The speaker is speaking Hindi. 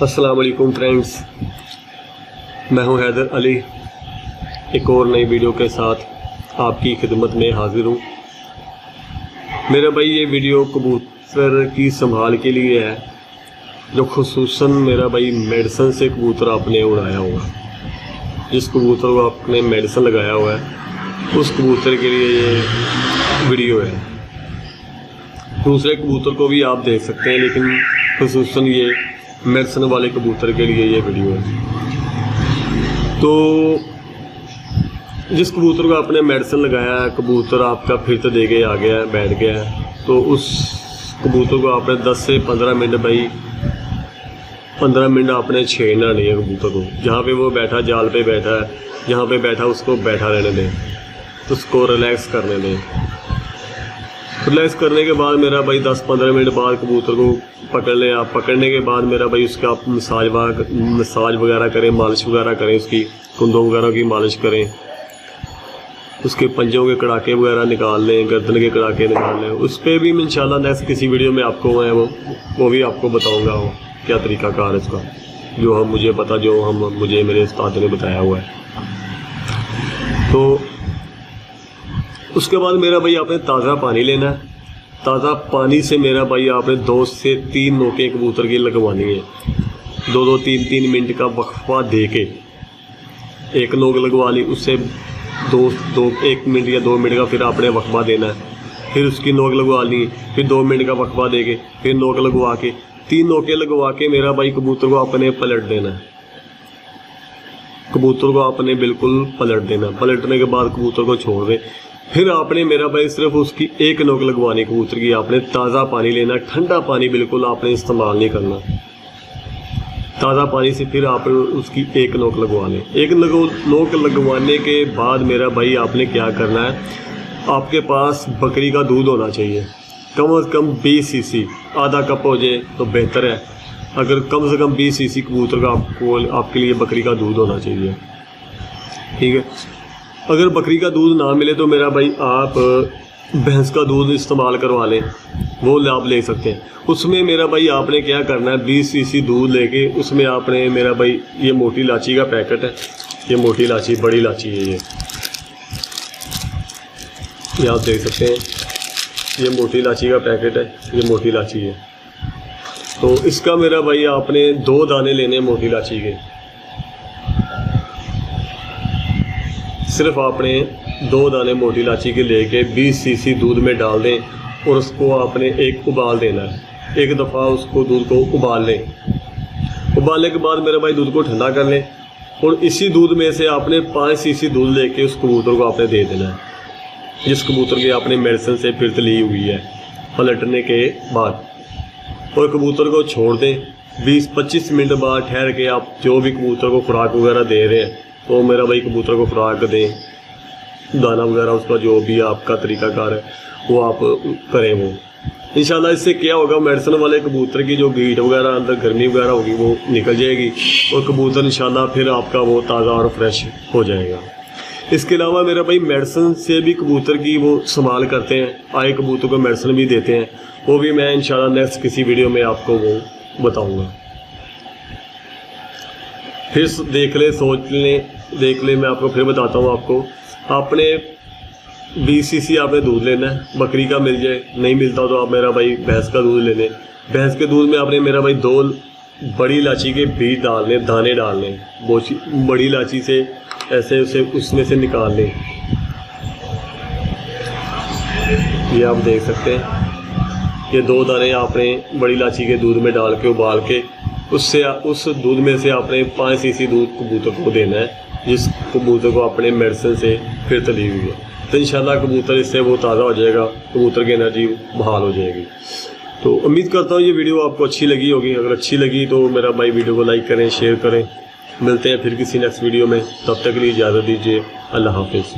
अस्सलाम वालेकुम फ्रेंड्स, मैं हूं हैदर अली। एक और नई वीडियो के साथ आपकी खिदमत में हाजिर हूं। मेरा भाई ये वीडियो कबूतर की संभाल के लिए है, जो खुसूसन मेरा भाई मेडिसिन से कबूतर आपने उड़ाया हुआ, जिस कबूतर को आपने मेडिसिन लगाया हुआ है उस कबूतर के लिए ये वीडियो है। दूसरे कबूतर को भी आप देख सकते हैं, लेकिन खुसूसन ये मेडिसिन वाले कबूतर के लिए ये वीडियो है। तो जिस कबूतर को आपने मेडिसिन लगाया है, कबूतर आपका फिर तो दे के आ गया है, बैठ गया है, तो उस कबूतर को आपने 10 से 15 मिनट भाई 15 मिनट आपने छेड़ना नहीं है कबूतर को। जहाँ पे वो बैठा, जाल पे बैठा है, जहाँ पे बैठा उसको बैठा रहने दें, उसको रिलैक्स करने दें। रिलैक्स करने के बाद मेरा भाई 10-15 मिनट बाद कबूतर को पकड़ लें। आप पकड़ने के बाद मेरा भाई उसका आप मसाज वगैरह करें, मालिश वगैरह करें, उसकी कुंदों वगैरह की मालिश करें, उसके पंजों के कड़ाके वगैरह निकाल लें, गर्दन के कड़ाके निकाल लें। उस पर भी मैं इंशाल्लाह नेक्स्ट किसी वीडियो में आपको मैं वो भी आपको बताऊँगा क्या तरीक़ाकार है इसका, जो हम मुझे पता, जो मुझे मेरे उस्ताद ने बताया हुआ है। तो उसके बाद मेरा भाई आपने ताज़ा पानी लेना है। ताज़ा पानी से मेरा भाई आपने 2 से 3 नोकें कबूतर की लगवानी है। 2-2, 3-3 मिनट का वक्फा दे के एक नोक लगवा ली, उससे 1 मिनट या 2 मिनट का फिर आपने वक्फा देना है, फिर उसकी नोक लगवा ली, फिर 2 मिनट का वक्फा दे के फिर नोक लगवा के 3 नोकें लगवा के मेरा भाई कबूतर को आपने पलट देना है। कबूतर को आपने बिल्कुल पलट देना। पलटने के बाद कबूतर को छोड़ दें। फिर आपने मेरा भाई सिर्फ उसकी एक नोक लगवानी कबूतर की। आपने ताज़ा पानी लेना, ठंडा पानी बिल्कुल आपने इस्तेमाल नहीं करना। ताज़ा पानी से फिर आप उसकी एक नोक लगवा लें। एक नोक लगवाने के बाद मेरा भाई आपने क्या करना है, आपके पास बकरी का दूध होना चाहिए, कम से कम 20 सीसी, आधा कप हो जाए तो बेहतर है। अगर कम से कम 20 सीसी कबूतर का आपके लिए बकरी का दूध होना चाहिए, ठीक है। अगर बकरी का दूध ना मिले तो मेरा भाई आप भैंस का दूध इस्तेमाल करवा लें, वो आप ले सकते हैं। उसमें मेरा भाई आपने क्या करना है, 20 सीसी दूध लेके उसमें आपने मेरा भाई ये मोटी इलायची का पैकेट है, ये मोटी इलायची, बड़ी इलायची है ये आप देख सकते हैं, ये मोटी इलायची का पैकेट है, ये मोटी इलायची है। तो इसका मेरा भाई आपने 2 दाने लेने मोटी इलायची के। सिर्फ आपने 2 दाने मोटी इलायची के लेके 20 सीसी दूध में डाल दें और उसको आपने एक उबाल देना है। एक दफ़ा उसको दूध को उबाल लें। उबालने के बाद मेरे भाई दूध को ठंडा कर लें और इसी दूध में से आपने 5 सीसी दूध लेके उस कबूतर को आपने दे देना है, जिस कबूतर की आपने मेडिसिन से फिरत ली हुई है, पलटने के बाद। और कबूतर को छोड़ दें। 20-25 मिनट बाद ठहर के आप जो भी कबूतर को खुराक वगैरह दे रहे हैं, तो मेरा भाई कबूतर को खुराक दें, दाना वगैरह उसका जो भी आपका तरीक़ाकार है वो आप करें। वो इंशाल्लाह इससे क्या होगा, मेडिसिन वाले कबूतर की जो हीट वगैरह, अंदर गर्मी वगैरह होगी वो निकल जाएगी और कबूतर इंशाल्लाह फिर आपका वो ताज़ा और फ्रेश हो जाएगा। इसके अलावा मेरा भाई मेडिसिन से भी कबूतर की वो संभाल करते हैं, आए कबूतर को मेडिसिन भी देते हैं, वो भी मैं इंशाल्लाह नेक्स्ट किसी वीडियो में आपको वो बताऊँगा। फिर देख ले, सोच लें, देख ले, मैं आपको फिर बताता हूँ आपको। आपने 20 सीसी आपने दूध लेना है, बकरी का मिल जाए, नहीं मिलता तो आप मेरा भाई भैंस का दूध ले लें। भैंस के दूध में आपने मेरा भाई 2 बड़ी इलायची के बीज डाल लें, दाने डाल लें, बड़ी इलायची से ऐसे उसे उसमें से निकाल लें। ये आप देख सकते हैं, ये 2 दाने आपने बड़ी इलायची के दूध में डाल के उबाल के उससे उस दूध में से आपने 5 सीसी दूध कबूतर को देना है, जिस कबूतर को आपने मेडिसिन से फिर तली हुई है। तो इंशाल्लाह कबूतर इससे वो ताज़ा हो जाएगा, कबूतर की एनर्जी बहाल हो जाएगी। तो उम्मीद करता हूँ ये वीडियो आपको अच्छी लगी होगी। अगर अच्छी लगी तो मेरा भाई वीडियो को लाइक करें, शेयर करें। मिलते हैं फिर किसी नेक्स्ट वीडियो में, तब तक के लिए इजाज़त दीजिए। अल्लाह हाफिज़।